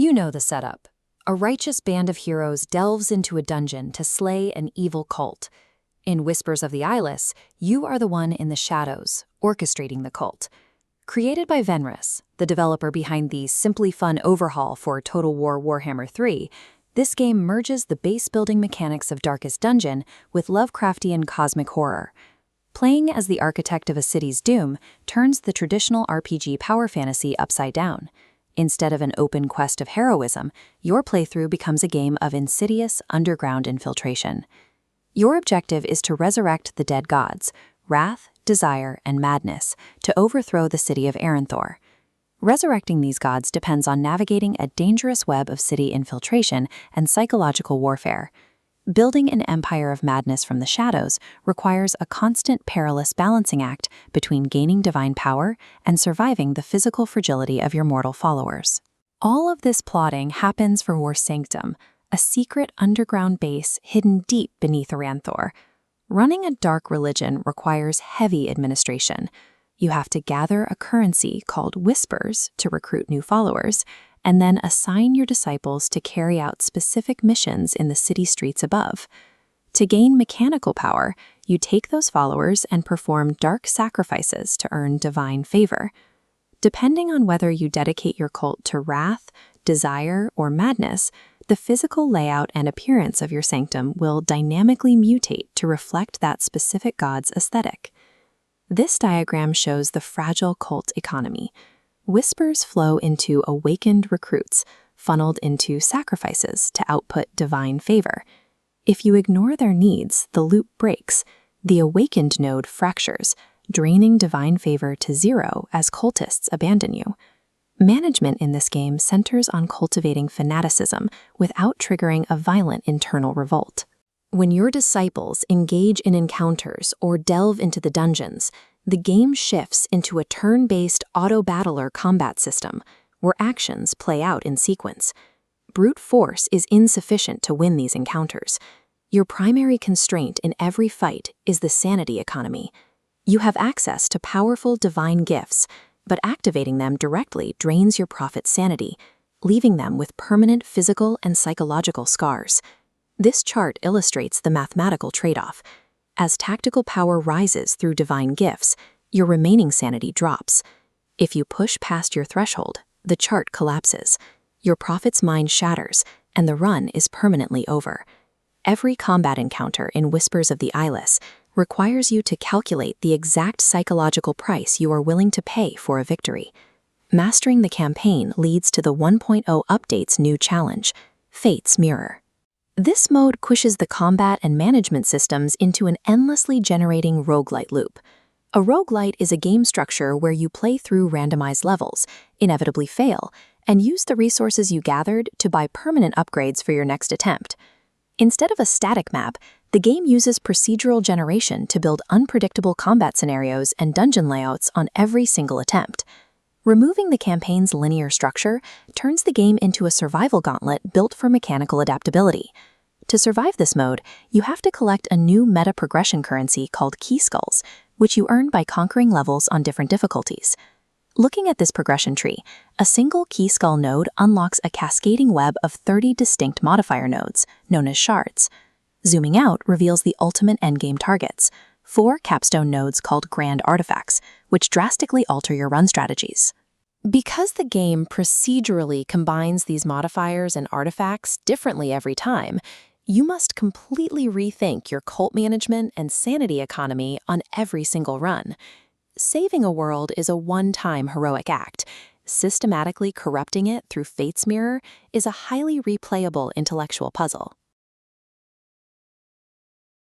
You know the setup. A righteous band of heroes delves into a dungeon to slay an evil cult. In Whispers of the Eyeless, you are the one in the shadows, orchestrating the cult. Created by Venris, the developer behind the simply fun overhaul for Total War Warhammer 3, this game merges the base-building mechanics of Darkest Dungeon with Lovecraftian cosmic horror. Playing as the architect of a city's doom turns the traditional RPG power fantasy upside down. Instead of an open quest of heroism, your playthrough becomes a game of insidious underground infiltration. Your objective is to resurrect the dead gods, Wrath, Desire, and Madness, to overthrow the city of Aranthor. Resurrecting these gods depends on navigating a dangerous web of city infiltration and psychological warfare. Building an empire of madness from the shadows requires a constant perilous balancing act between gaining divine power and surviving the physical fragility of your mortal followers. All of this plotting happens for War Sanctum, a secret underground base hidden deep beneath Aranthor. Running a dark religion requires heavy administration. You have to gather a currency called Whispers to recruit new followers, and then assign your disciples to carry out specific missions in the city streets above. To gain mechanical power, you take those followers and perform dark sacrifices to earn divine favor. Depending on whether you dedicate your cult to Wrath, Desire, or Madness, the physical layout and appearance of your sanctum will dynamically mutate to reflect that specific god's aesthetic. This diagram shows the fragile cult economy. Whispers flow into awakened recruits, funneled into sacrifices to output divine favor. If you ignore their needs, the loop breaks. The awakened node fractures, draining divine favor to zero as cultists abandon you. Management in this game centers on cultivating fanaticism without triggering a violent internal revolt. When your disciples engage in encounters or delve into the dungeons, the game shifts into a turn-based auto-battler combat system, where actions play out in sequence. Brute force is insufficient to win these encounters. Your primary constraint in every fight is the sanity economy. You have access to powerful divine gifts, but activating them directly drains your prophet's sanity, leaving them with permanent physical and psychological scars. This chart illustrates the mathematical trade-off. As tactical power rises through divine gifts, your remaining sanity drops. If you push past your threshold, the chart collapses. Your prophet's mind shatters, and the run is permanently over. Every combat encounter in Whispers of the Eyeless requires you to calculate the exact psychological price you are willing to pay for a victory. Mastering the campaign leads to the 1.0 update's new challenge, Fate's Mirror. This mode pushes the combat and management systems into an endlessly generating roguelite loop. A roguelite is a game structure where you play through randomized levels, inevitably fail, and use the resources you gathered to buy permanent upgrades for your next attempt. Instead of a static map, the game uses procedural generation to build unpredictable combat scenarios and dungeon layouts on every single attempt. Removing the campaign's linear structure turns the game into a survival gauntlet built for mechanical adaptability. To survive this mode, you have to collect a new meta progression currency called Key Skulls, which you earn by conquering levels on different difficulties. Looking at this progression tree, a single Key Skull node unlocks a cascading web of 30 distinct modifier nodes, known as shards. Zooming out reveals the ultimate endgame targets, 4 capstone nodes called Grand Artifacts, which drastically alter your run strategies. Because the game procedurally combines these modifiers and artifacts differently every time, you must completely rethink your cult management and sanity economy on every single run. Saving a world is a one-time heroic act. Systematically corrupting it through Fate's Mirror is a highly replayable intellectual puzzle.